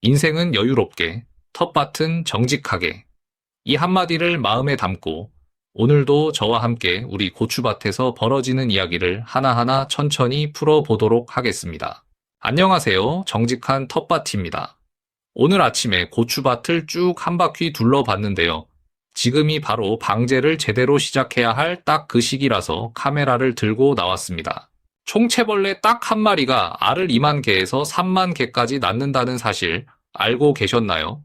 인생은 여유롭게, 텃밭은 정직하게. 이 한마디를 마음에 담고 오늘도 저와 함께 우리 고추밭에서 벌어지는 이야기를 하나하나 천천히 풀어보도록 하겠습니다. 안녕하세요. 정직한 텃밭입니다. 오늘 아침에 고추밭을 쭉 한 바퀴 둘러봤는데요. 지금이 바로 방제를 제대로 시작해야 할 딱 그 시기라서 카메라를 들고 나왔습니다. 총채벌레 딱 한 마리가 알을 2만 개에서 3만 개까지 낳는다는 사실 알고 계셨나요?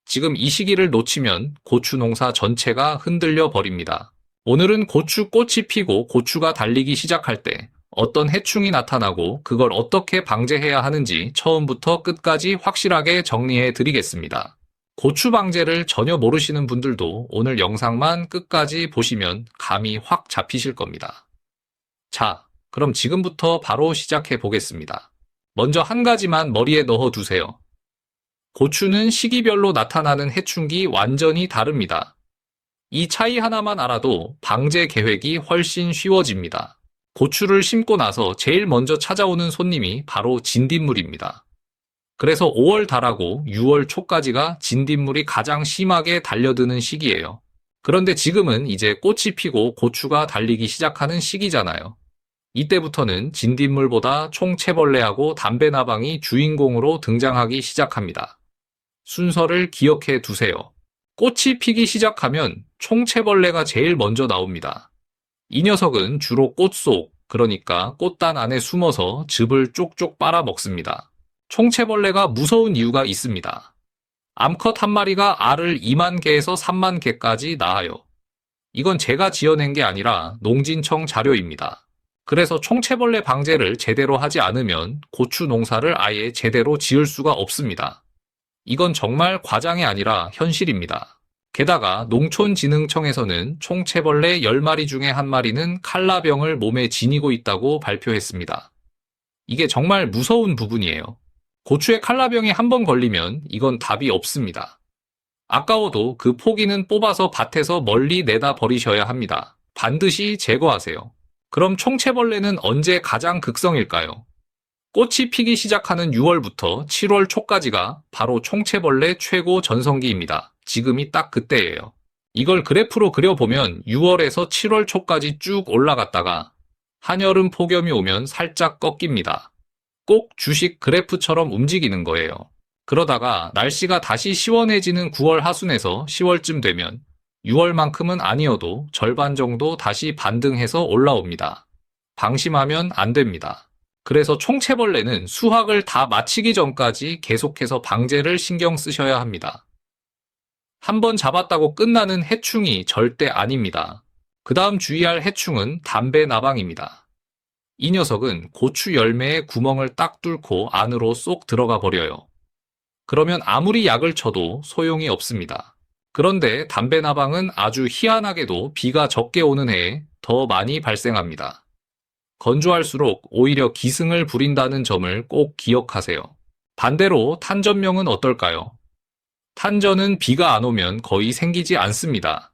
지금 이 시기를 놓치면 고추 농사 전체가 흔들려 버립니다. 오늘은 고추 꽃이 피고 고추가 달리기 시작할 때 어떤 해충이 나타나고 그걸 어떻게 방제해야 하는지 처음부터 끝까지 확실하게 정리해 드리겠습니다. 고추 방제를 전혀 모르시는 분들도 오늘 영상만 끝까지 보시면 감이 확 잡히실 겁니다. 자, 그럼 지금부터 바로 시작해 보겠습니다. 먼저 한 가지만 머리에 넣어 두세요. 고추는 시기별로 나타나는 해충기 완전히 다릅니다. 이 차이 하나만 알아도 방제 계획이 훨씬 쉬워집니다. 고추를 심고 나서 제일 먼저 찾아오는 손님이 바로 진딧물입니다. 그래서 5월 달하고 6월 초까지가 진딧물이 가장 심하게 달려드는 시기예요. 그런데 지금은 이제 꽃이 피고 고추가 달리기 시작하는 시기잖아요. 이때부터는 진딧물보다 총채벌레하고 담배나방이 주인공으로 등장하기 시작합니다. 순서를 기억해 두세요. 꽃이 피기 시작하면 총채벌레가 제일 먼저 나옵니다. 이 녀석은 주로 꽃 속, 그러니까 꽃단 안에 숨어서 즙을 쪽쪽 빨아먹습니다. 총채벌레가 무서운 이유가 있습니다. 암컷 한 마리가 알을 2만 개에서 3만 개까지 낳아요. 이건 제가 지어낸 게 아니라 농진청 자료입니다. 그래서 총채벌레 방제를 제대로 하지 않으면 고추 농사를 아예 제대로 지을 수가 없습니다. 이건 정말 과장이 아니라 현실입니다. 게다가 농촌진흥청에서는 총채벌레 10마리 중에 한 마리는 칼라병을 몸에 지니고 있다고 발표했습니다. 이게 정말 무서운 부분이에요. 고추에 칼라병이 한 번 걸리면 이건 답이 없습니다. 아까워도 그 포기는 뽑아서 밭에서 멀리 내다 버리셔야 합니다. 반드시 제거하세요. 그럼 총채벌레는 언제 가장 극성일까요? 꽃이 피기 시작하는 6월부터 7월 초까지가 바로 총채벌레 최고 전성기입니다. 지금이 딱 그때예요. 이걸 그래프로 그려보면 6월에서 7월 초까지 쭉 올라갔다가 한여름 폭염이 오면 살짝 꺾입니다. 꼭 주식 그래프처럼 움직이는 거예요. 그러다가 날씨가 다시 시원해지는 9월 하순에서 10월쯤 되면 6월만큼은 아니어도 절반 정도 다시 반등해서 올라옵니다. 방심하면 안 됩니다. 그래서 총채벌레는 수확을 다 마치기 전까지 계속해서 방제를 신경 쓰셔야 합니다. 한번 잡았다고 끝나는 해충이 절대 아닙니다. 그 다음 주의할 해충은 담배나방입니다. 이 녀석은 고추 열매에 구멍을 딱 뚫고 안으로 쏙 들어가 버려요. 그러면 아무리 약을 쳐도 소용이 없습니다. 그런데 담배나방은 아주 희한하게도 비가 적게 오는 해에 더 많이 발생합니다. 건조할수록 오히려 기승을 부린다는 점을 꼭 기억하세요. 반대로 탄전명은 어떨까요? 탄전은 비가 안 오면 거의 생기지 않습니다.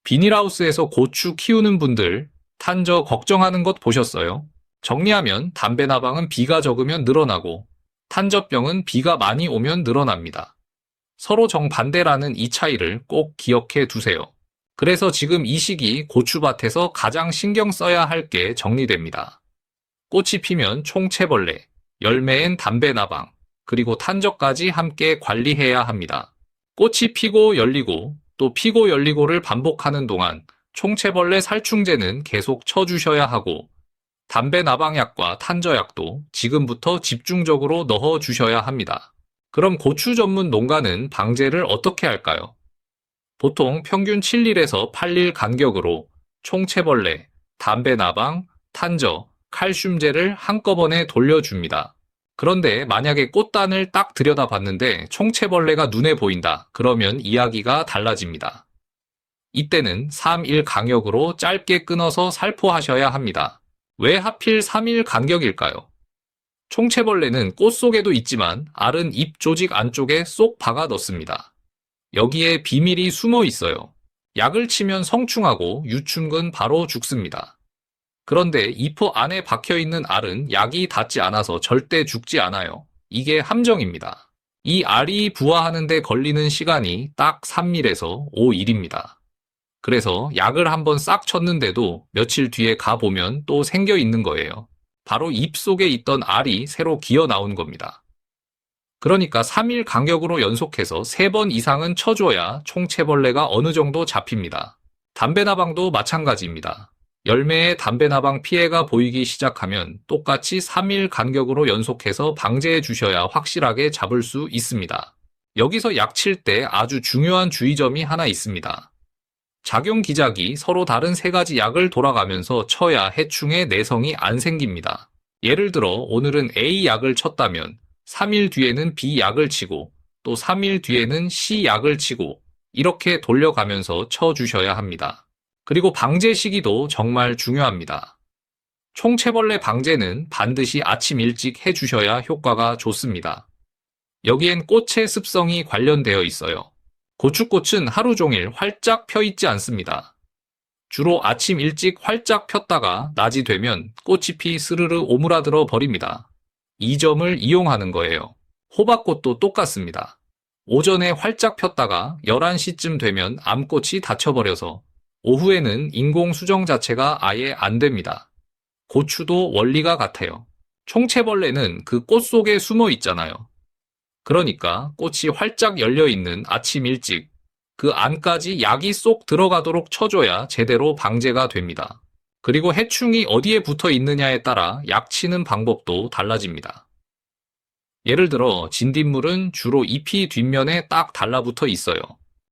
비닐하우스에서 고추 키우는 분들 탄저 걱정하는 것 보셨어요? 정리하면 담배나방은 비가 적으면 늘어나고 탄저병은 비가 많이 오면 늘어납니다. 서로 정반대라는 이 차이를 꼭 기억해 두세요. 그래서 지금 이 시기 고추밭에서 가장 신경 써야 할 게 정리됩니다. 꽃이 피면 총채벌레, 열매엔 담배나방, 그리고 탄저까지 함께 관리해야 합니다. 꽃이 피고 열리고 또 피고 열리고를 반복하는 동안 총채벌레 살충제는 계속 쳐주셔야 하고 담배나방약과 탄저약도 지금부터 집중적으로 넣어주셔야 합니다. 그럼 고추 전문 농가는 방제를 어떻게 할까요? 보통 평균 7일에서 8일 간격으로 총채벌레, 담배나방, 탄저, 칼슘제를 한꺼번에 돌려줍니다. 그런데 만약에 꽃단을 딱 들여다봤는데 총채벌레가 눈에 보인다. 그러면 이야기가 달라집니다. 이때는 3일 간격으로 짧게 끊어서 살포하셔야 합니다. 왜 하필 3일 간격일까요? 총채벌레는 꽃 속에도 있지만 알은 잎 조직 안쪽에 쏙 박아 넣습니다. 여기에 비밀이 숨어 있어요. 약을 치면 성충하고 유충근 바로 죽습니다. 그런데 잎호 안에 박혀있는 알은 약이 닿지 않아서 절대 죽지 않아요. 이게 함정입니다. 이 알이 부화하는 데 걸리는 시간이 딱 3일에서 5일입니다. 그래서 약을 한번 싹 쳤는데도 며칠 뒤에 가보면 또 생겨 있는 거예요. 바로 잎 속에 있던 알이 새로 기어 나온 겁니다. 그러니까 3일 간격으로 연속해서 3번 이상은 쳐줘야 총체벌레가 어느 정도 잡힙니다. 담배나방도 마찬가지입니다. 열매에 담배나방 피해가 보이기 시작하면 똑같이 3일 간격으로 연속해서 방제해 주셔야 확실하게 잡을 수 있습니다. 여기서 약 칠 때 아주 중요한 주의점이 하나 있습니다. 작용 기작이 서로 다른 3가지 약을 돌아가면서 쳐야 해충의 내성이 안 생깁니다. 예를 들어 오늘은 A 약을 쳤다면 3일 뒤에는 B 약을 치고 또 3일 뒤에는 C 약을 치고 이렇게 돌려가면서 쳐주셔야 합니다. 그리고 방제 시기도 정말 중요합니다. 총체벌레 방제는 반드시 아침 일찍 해주셔야 효과가 좋습니다. 여기엔 꽃의 습성이 관련되어 있어요. 고추꽃은 하루 종일 활짝 펴 있지 않습니다. 주로 아침 일찍 활짝 폈다가 낮이 되면 꽃잎이 스르르 오므라들어 버립니다. 이 점을 이용하는 거예요. 호박꽃도 똑같습니다. 오전에 활짝 폈다가 11시쯤 되면 암꽃이 닫혀버려서 오후에는 인공 수정 자체가 아예 안 됩니다. 고추도 원리가 같아요. 총체벌레는 그 꽃 속에 숨어 있잖아요. 그러니까 꽃이 활짝 열려있는 아침 일찍 그 안까지 약이 쏙 들어가도록 쳐줘야 제대로 방제가 됩니다. 그리고 해충이 어디에 붙어 있느냐에 따라 약 치는 방법도 달라집니다. 예를 들어 진딧물은 주로 잎이 뒷면에 딱 달라붙어 있어요.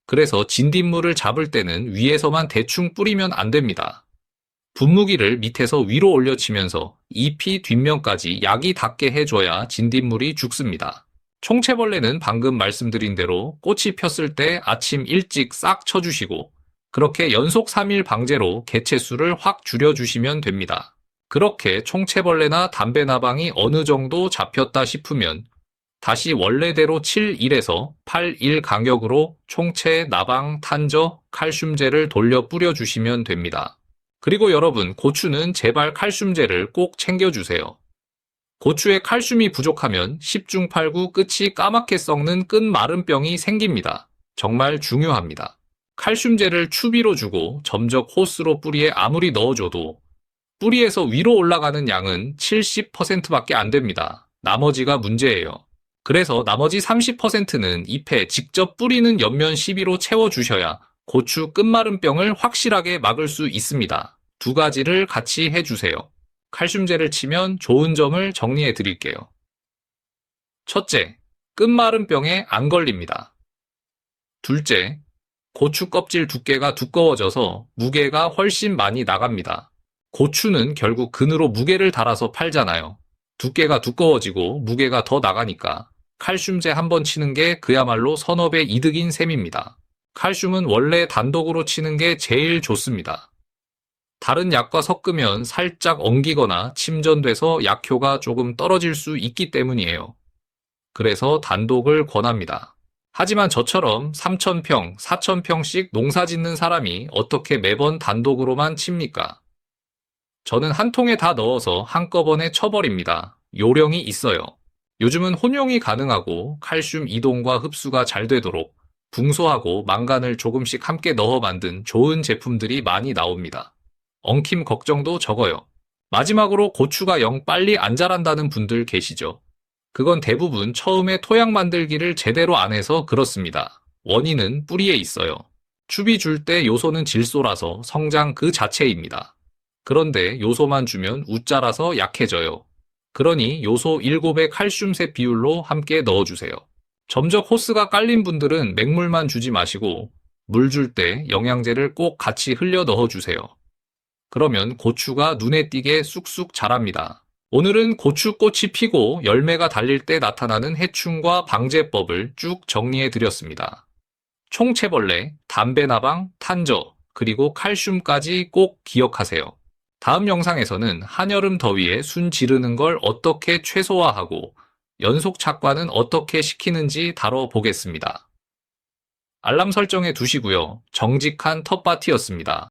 그래서 진딧물을 잡을 때는 위에서만 대충 뿌리면 안 됩니다. 분무기를 밑에서 위로 올려치면서 잎이 뒷면까지 약이 닿게 해줘야 진딧물이 죽습니다. 총체벌레는 방금 말씀드린 대로 꽃이 폈을 때 아침 일찍 싹 쳐주시고 그렇게 연속 3일 방제로 개체수를 확 줄여주시면 됩니다. 그렇게 총체벌레나 담배나방이 어느 정도 잡혔다 싶으면 다시 원래대로 7일에서 8일 간격으로 총체, 나방, 탄저, 칼슘제를 돌려 뿌려주시면 됩니다. 그리고 여러분, 고추는 제발 칼슘제를 꼭 챙겨주세요. 고추에 칼슘이 부족하면 10중 8구 끝이 까맣게 썩는 끝마름병이 생깁니다. 정말 중요합니다. 칼슘제를 추비로 주고 점적 호스로 뿌리에 아무리 넣어줘도 뿌리에서 위로 올라가는 양은 70%밖에 안 됩니다. 나머지가 문제예요. 그래서 나머지 30%는 잎에 직접 뿌리는 옆면 시비로 채워주셔야 고추 끝마름병을 확실하게 막을 수 있습니다. 2가지를 같이 해주세요. 칼슘제를 치면 좋은 점을 정리해 드릴게요. 첫째, 끝마름병에 안 걸립니다. 둘째, 고추 껍질 두께가 두꺼워져서 무게가 훨씬 많이 나갑니다. 고추는 결국 근으로 무게를 달아서 팔잖아요. 두께가 두꺼워지고 무게가 더 나가니까 칼슘제 한번 치는 게 그야말로 선업의 이득인 셈입니다. 칼슘은 원래 단독으로 치는 게 제일 좋습니다. 다른 약과 섞으면 살짝 엉기거나 침전돼서 약효가 조금 떨어질 수 있기 때문이에요. 그래서 단독을 권합니다. 하지만 저처럼 3,000평, 4,000평씩 농사 짓는 사람이 어떻게 매번 단독으로만 칩니까? 저는 한 통에 다 넣어서 한꺼번에 쳐버립니다. 요령이 있어요. 요즘은 혼용이 가능하고 칼슘 이동과 흡수가 잘 되도록 붕소하고 망간을 조금씩 함께 넣어 만든 좋은 제품들이 많이 나옵니다. 엉킴 걱정도 적어요. 마지막으로 고추가 영 빨리 안 자란다는 분들 계시죠? 그건 대부분 처음에 토양 만들기를 제대로 안 해서 그렇습니다. 원인은 뿌리에 있어요. 추비 줄 때 요소는 질소라서 성장 그 자체입니다. 그런데 요소만 주면 웃자라서 약해져요. 그러니 요소 7의 칼슘세 비율로 함께 넣어주세요. 점적 호스가 깔린 분들은 맹물만 주지 마시고 물 줄 때 영양제를 꼭 같이 흘려 넣어주세요. 그러면 고추가 눈에 띄게 쑥쑥 자랍니다. 오늘은 고추꽃이 피고 열매가 달릴 때 나타나는 해충과 방제법을 쭉 정리해 드렸습니다. 총체벌레, 담배나방, 탄저, 그리고 칼슘까지 꼭 기억하세요. 다음 영상에서는 한여름 더위에 순 지르는 걸 어떻게 최소화하고 연속 착과는 어떻게 시키는지 다뤄보겠습니다. 알람 설정해 두시고요. 정직한 텃밭이었습니다.